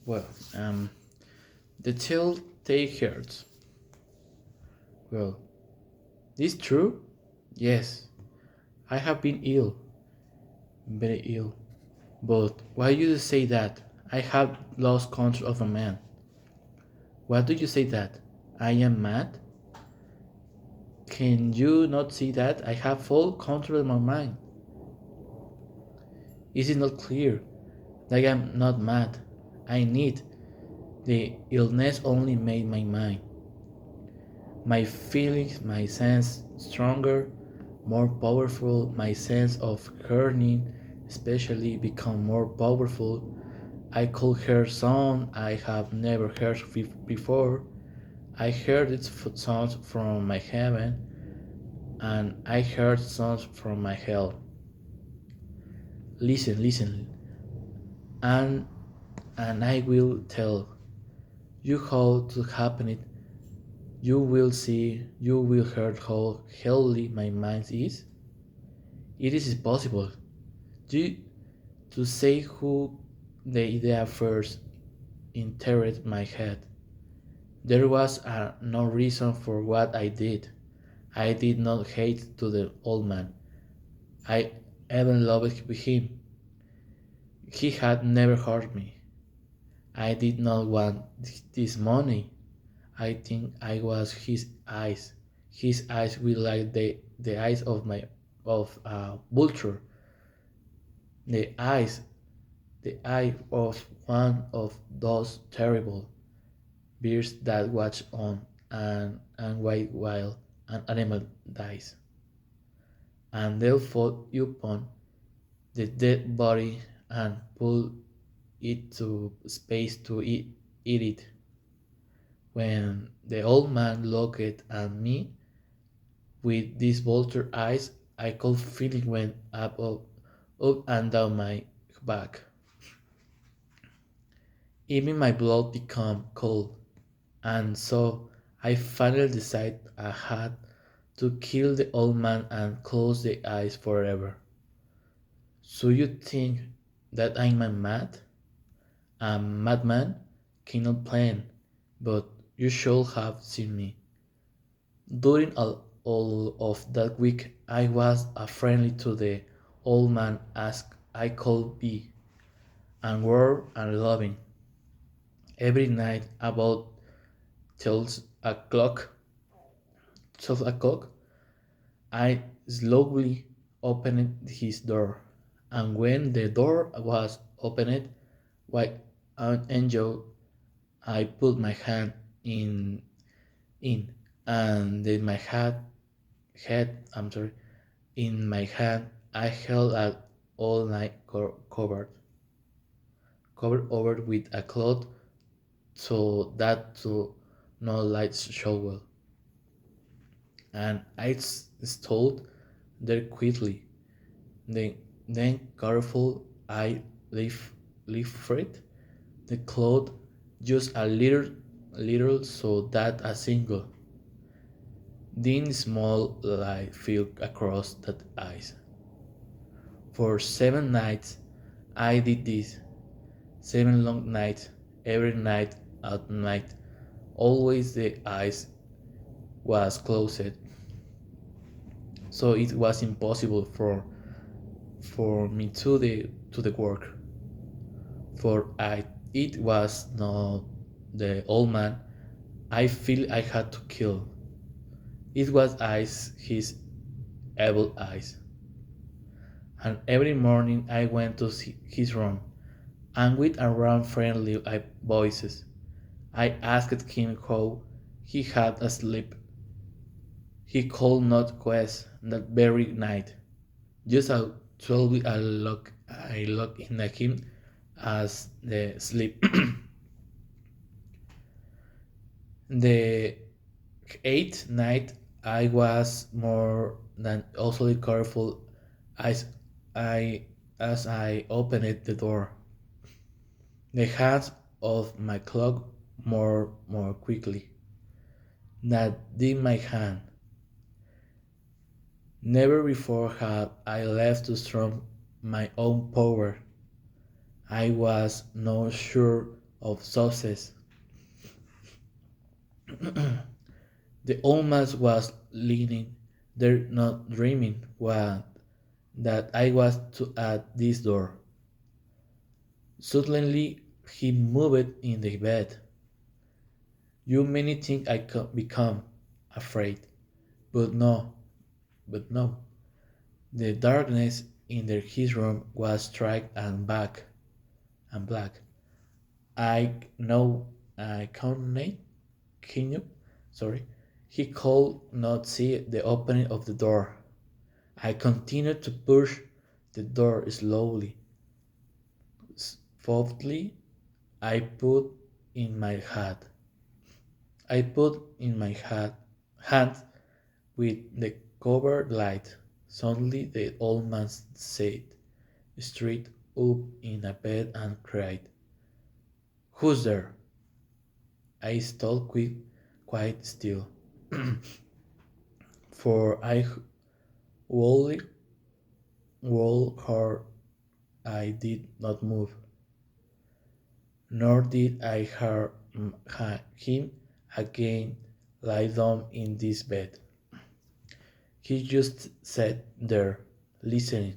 Well, the telltale hurts. Well, this true? Yes, I have been ill, very ill. But why you say that? I have lost control of a man. Why do you say that? I am mad? Can you not see that? I have full control of my mind. Is it not clear that I am not mad? I need. The illness only made my mind, my feelings, my sense stronger, more powerful, my sense of hearing especially become more powerful. I could hear sound I have never heard before. I heard its sounds from my heaven, and I heard sounds from my hell. Listen, listen, and I will tell you how to happen it. You will see, you will hear how healthy my mind is. It is possible. Do to say who the idea first entered my head. There was no reason for what I did. I did not hate to the old man. I even loved him. He had never hurt me. I did not want this money. I think I was his eyes. His eyes were like the eyes of my of a vulture. The eyes, the eye of one of those terrible bears that watch on and wait while an animal dies, and they'll fall upon the dead body and pull it to space to eat it. When the old man looked at me with these vulture eyes, I could feel it went up and down my back. Even my blood became cold, and so I finally decided I had to kill the old man and close the eyes forever. So you think that I'm a madman? Cannot plan, but you should have seen me. During all of that week, I was as friendly to the old man as I could be, and warm and loving. Every night about 12 o'clock, 12 o'clock, I slowly opened his door, and when the door was opened, like an angel, I put my hand in, and then my I'm sorry, in my hand I held a all night covered over with a cloth so that to no light shower, and I stole there quickly. Then, careful, I lifted the cloth just little, so that a single, dim small light fell across that eyes. For 7 nights, I did this. 7 long nights, every night at night. Always the eyes was closed, so it was impossible for me to the work. For I it was not the old man I feel I had to kill. It was eyes, his evil eyes. And every morning I went to his room, and with around friendly voices, I asked him how he had slept. He could not guess that very night. Just as slowly I looked in at him as the sleep. The eighth night I was more than also careful as I I opened the door. The hands of my clock more quickly. That did my hand. Never before had I left to strong my own power. I was not sure of success. The old man was leaning there, not dreaming what that I was to at this door. Suddenly he moved in the bed. You many think I could become afraid, but no, but no. The darkness in his room was dark and black. I know I can't sorry. He could not see the opening of the door. I continued to push the door slowly. Softly, I put in my hat. I put in my hand with the covered light. Suddenly, the old man sat straight up in a bed and cried, "Who's there?" I stood quite still, for I wholly hard I did not move, nor did I hear him again lie down in this bed. He just sat there, listening.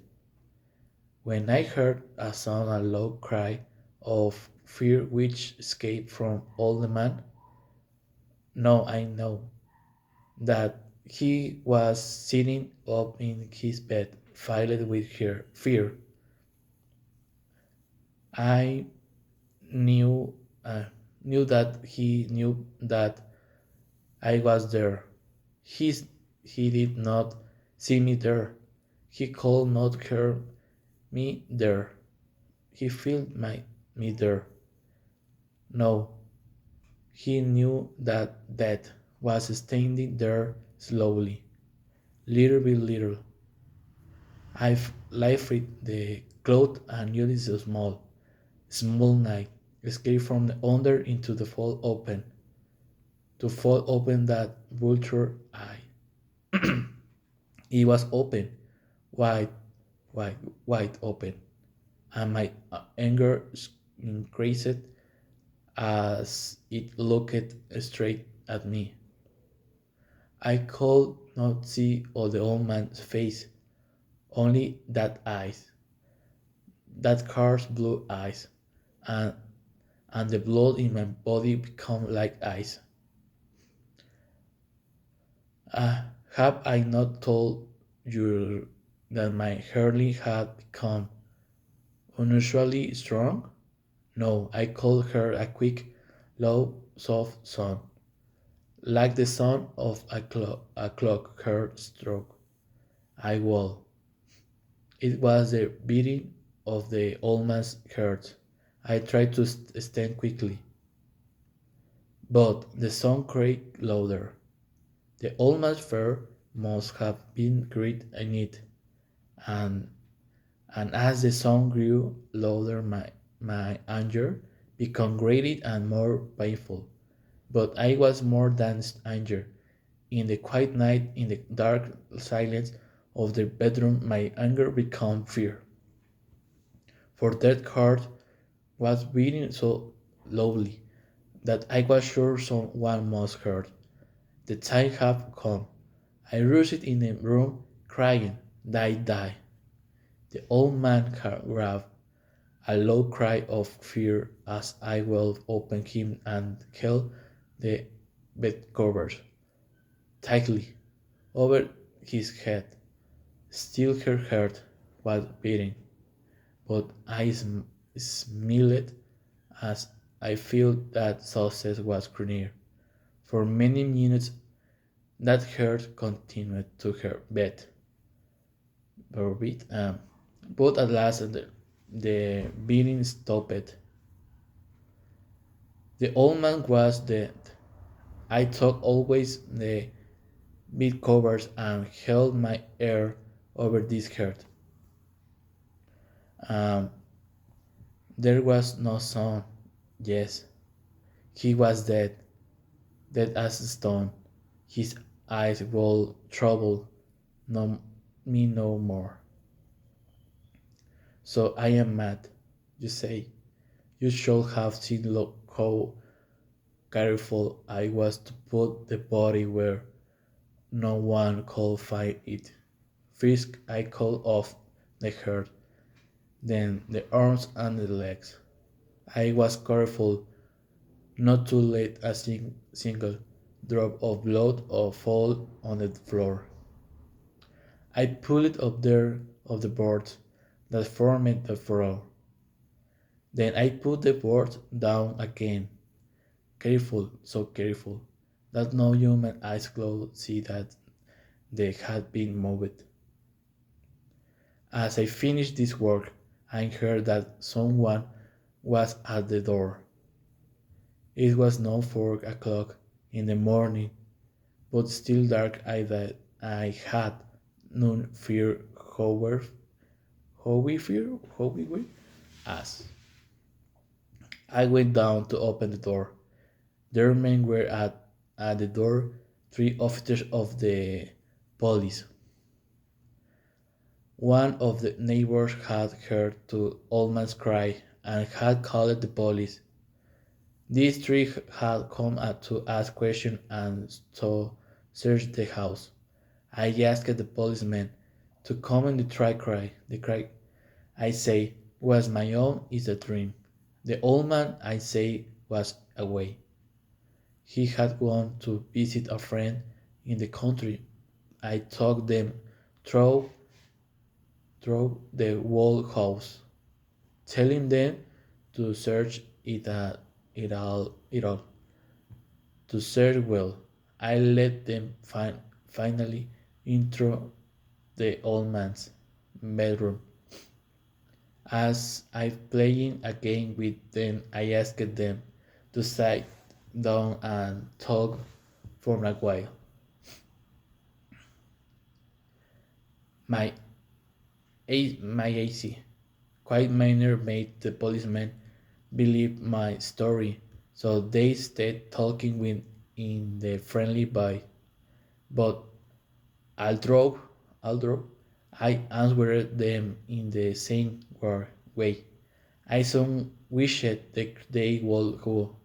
When I heard a sound, a low cry of fear which escaped from old man, now I know that he was sitting up in his bed, filled with fear. I knew uh, knew that he knew that I was there. He's, he did not see me there. He could not hear me there. He felt me there. No, he knew that death was standing there slowly, little by little. I've lifted the cloth and used a small knife, escaped from the under into the fall open, to fall open that vulture eye. It was open, wide, wide, wide open, and my anger increased as it looked straight at me. I could not see all the old man's face, only that eyes, that car's blue eyes, and the blood in my body become like ice. Have I not told you that my Hurley had become unusually strong? No, I called her a quick, low, soft sound, like the sound of a clock heard stroke. I will. It was the beating of the old man's heart. I tried to stand quickly, but the sound cracked louder. The old man's fear must have been great in it, and as the sound grew louder, my anger became greater and more painful. But I was more than anger. In the quiet night, in the dark silence of the bedroom, my anger became fear. For that heart was beating so loudly that I was sure someone must heard. The time had come. I rushed in the room, crying, "Die, die!" The old man gave a low cry of fear as I well opened him and held the bedcovers tightly over his head. Still her heart was beating, but I smiled as I felt that success was near. For many minutes that heart continued to her beat, but at last the beating stopped. The old man was dead. I took always the bed covers and held my ear over this heart. Um, there was no sound. Yes, he was dead, dead as a stone. His eyes were troubled, no me no more. So I am mad. You say you should have seen how careful I was to put the body where no one could find it. First, I cut off the head, then the arms and the legs. I was careful not to let a single drop of blood or fall on the floor. I pulled up there of the boards that formed the floor. Then I put the board down again, careful, so careful, that no human eyes could see that they had been moved. As I finished this work, I heard that someone was at the door. It was now 4 o'clock in the morning, but still dark. I had none fear, how we were, as I went down to open the door. There men were at the door, 3 officers of the police. One of the neighbors had heard the old man's cry and had called the police. These three had come to ask questions and to search the house. I asked the policeman to come and try cry. The cry I say was my own is a dream. The old man I say was away. He had gone to visit a friend in the country. I took them through the whole house, telling them to search it all, to search well. I let them finally into the old man's bedroom. As I playing a game with them, I asked them to sit down and talk for a while. My my AC quiet manner made the policemen believe my story, so they stayed talking with in the friendly way. But although, although I answered them in the same way, I soon wished that they would go.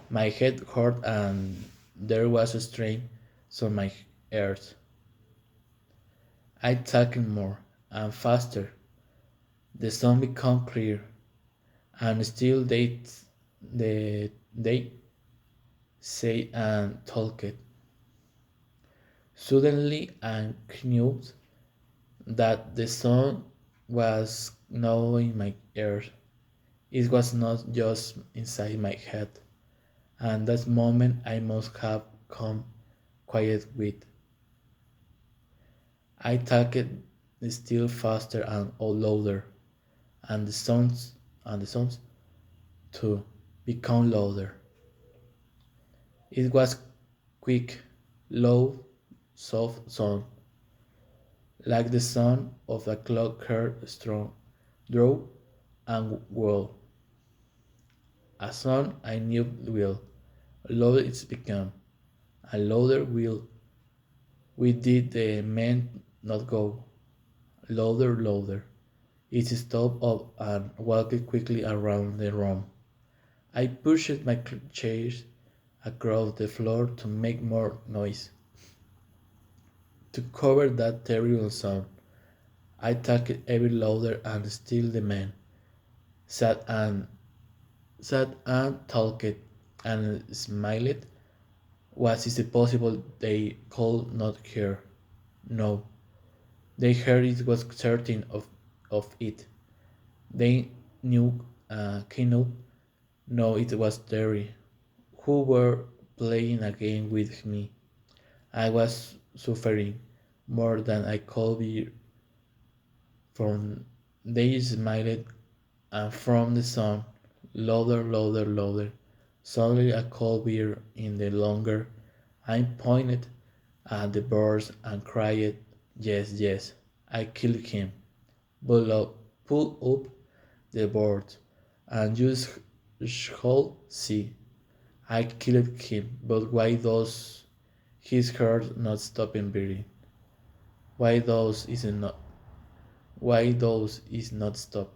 My head hurt and there was a strain on my ears. I talked more and faster. The sun became clear, and still they say and talked. Suddenly I knew that the sun was now in my ears. It was not just inside my head, and that moment I must have come quiet with. I talked still faster and all louder, and the sounds too become louder. It was quick, low, soft sound, like the sound of a clock heard strong, draw and whirl. A sound I knew well. Louder it's become. A louder will. We did the men not go. Louder, louder. It stopped up and walked quickly around the room. I pushed my chairs across the floor to make more noise, to cover that terrible sound. I talked ever louder and still the man sat and talked and smiled. Was it possible they could not hear? No, they heard it was certain of it. They knew cannot know it was Terry, who were playing a game with me. I was suffering more than I could be from. They smiled and from the sound, louder, louder, louder. Suddenly a cold beer in the longer. I pointed at the birds and cried, yes, yes, I killed him. Pull up the bird, and you shall see. I killed him, but why does his heart not stop beating? Why does is not? Why does is not stop?